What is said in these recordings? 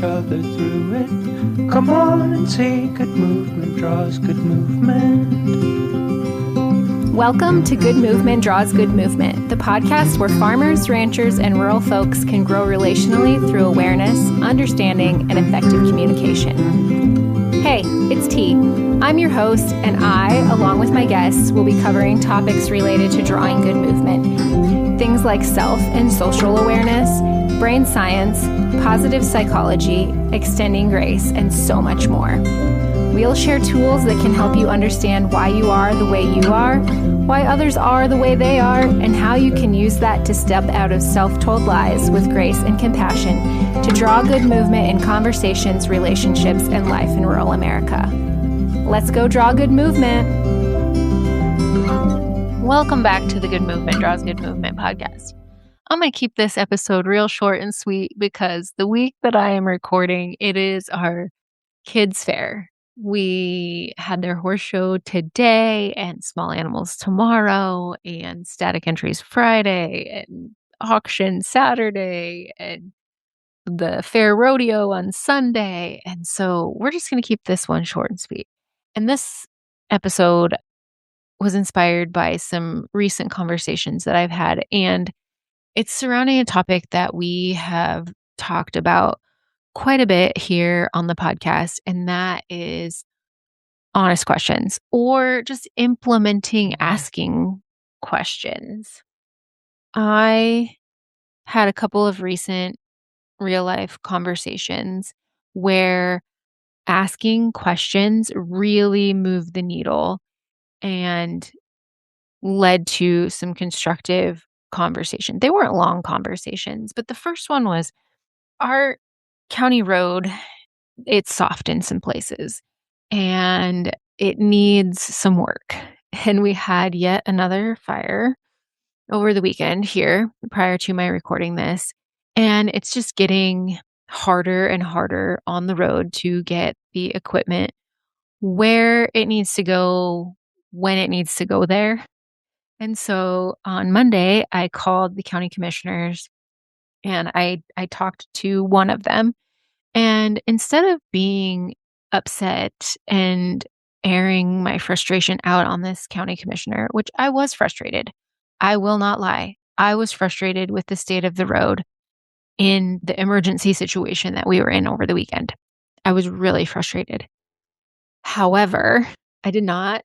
each other through it. Come on and see, good movement draws good movement. Welcome to Good Movement Draws Good Movement, the podcast where farmers, ranchers, and rural folks can grow relationally through awareness, understanding, and effective communication. Hey, it's T. I'm your host, and I, along with my guests, will be covering topics related to drawing good movement. Things like self and social awareness, brain science, positive psychology, extending grace, and so much more. We'll share tools that can help you understand why you are the way you are, why others are the way they are, and how you can use that to step out of self-told lies with grace and compassion to draw good movement in conversations, relationships, and life in rural America. Let's go draw good movement. Welcome back to the Good Movement Draws Good Movement podcast. I'm going to keep this episode real short and sweet because the week that I am recording, it is our kids' fair. We had their horse show today and small animals tomorrow and static entries Friday and auction Saturday and the fair rodeo on Sunday. And so we're just going to keep this one short and sweet. And this episode was inspired by some recent conversations that I've had, and it's surrounding a topic that we have talked about quite a bit here on the podcast, and that is honest questions or just implementing asking questions. I had a couple of recent real life conversations where asking questions really moved the needle and led to some constructive conversation. They weren't long conversations, but the first one was our county road, it's soft in some places and it needs some work. And we had yet another fire over the weekend here prior to my recording this. And it's just getting harder and harder on the road to get the equipment where it needs to go, when it needs to go there. And so on Monday, I called the county commissioners and I talked to one of them. And instead of being upset and airing my frustration out on this county commissioner, which I was frustrated, I will not lie. I was frustrated with the state of the road in the emergency situation that we were in over the weekend. I was really frustrated. However, I did not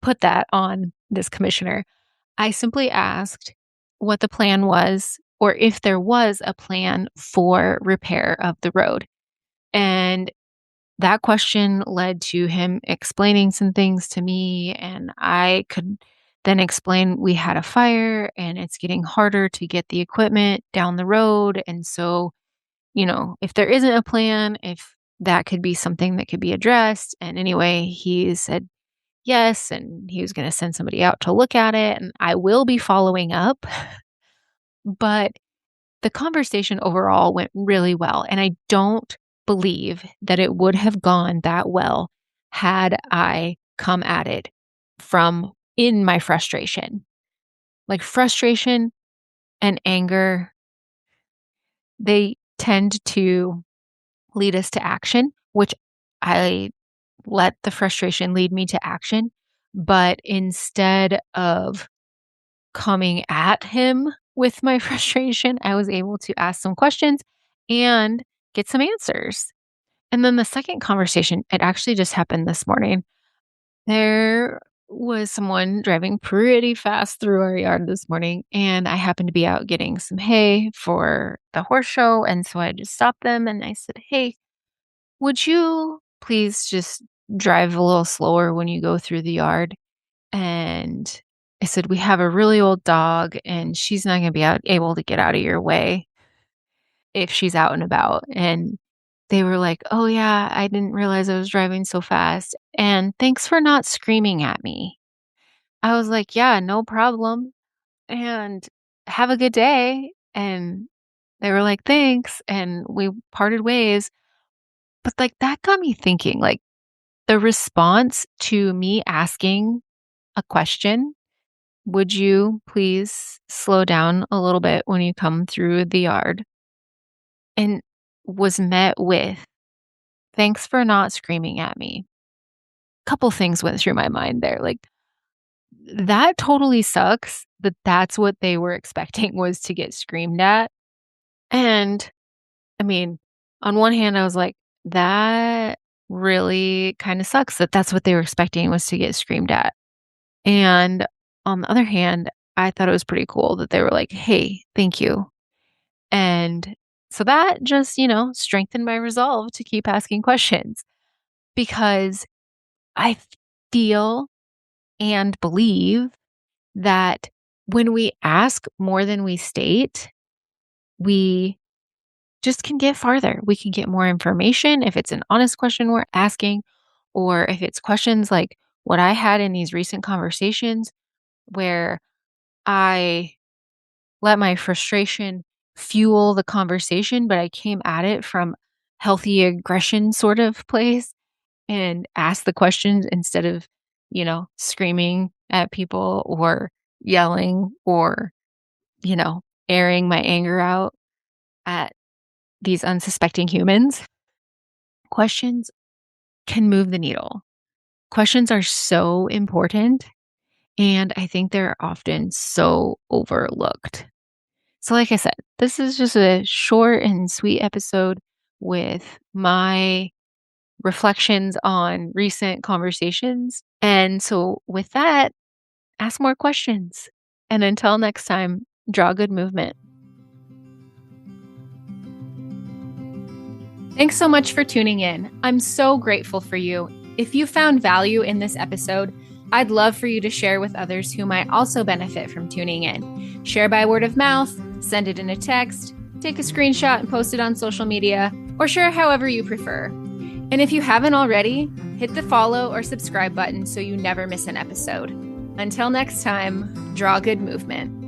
put that on this commissioner. I simply asked what the plan was, or if there was a plan for repair of the road. And that question led to him explaining some things to me, and I could then explain we had a fire and it's getting harder to get the equipment down the road. And so, if there isn't a plan, if that could be something that could be addressed. And anyway, he said yes, and he was going to send somebody out to look at it, and I will be following up. But the conversation overall went really well, and I don't believe that it would have gone that well had I come at it from in my frustration. Like frustration and anger, they tend to lead us to action, which I let the frustration lead me to action. But instead of coming at him with my frustration, I was able to ask some questions and get some answers. And then the second conversation, it actually just happened this morning. There was someone driving pretty fast through our yard this morning, and I happened to be out getting some hay for the horse show. And so I just stopped them and I said, "Hey, would you please just drive a little slower when you go through the yard?" And I said, "We have a really old dog and she's not going to be able to get out of your way if she's out and about." And they were like, "Oh yeah, I didn't realize I was driving so fast. And thanks for not screaming at me." I was like, "Yeah, no problem. And have a good day." And they were like, "Thanks." And we parted ways. But like that got me thinking, like the response to me asking a question, "Would you please slow down a little bit when you come through the yard?" And was met with, "Thanks for not screaming at me." Couple things went through my mind there. Like, that totally sucks that that's what they were expecting, was to get screamed at. And I mean, on one hand, I was like, that really kind of sucks that that's what they were expecting, was to get screamed at. And on the other hand, I thought it was pretty cool that they were like, "Hey, thank you." And so that just, strengthened my resolve to keep asking questions, because I feel and believe that when we ask more than we state, we just can get farther. We can get more information if it's an honest question we're asking, or if it's questions like what I had in these recent conversations where I let my frustration fuel the conversation, but I came at it from healthy aggression sort of place and asked the questions instead of, screaming at people or yelling or, airing my anger out at these unsuspecting humans. Questions can move the needle. Questions are so important, and I think they're often so overlooked. So, like I said, this is just a short and sweet episode with my reflections on recent conversations. And so, with that, ask more questions. And until next time, draw good movement. Thanks so much for tuning in. I'm so grateful for you. If you found value in this episode, I'd love for you to share with others who might also benefit from tuning in. Share by word of mouth, send it in a text, take a screenshot and post it on social media, or share however you prefer. And if you haven't already, hit the follow or subscribe button so you never miss an episode. Until next time, draw good movement.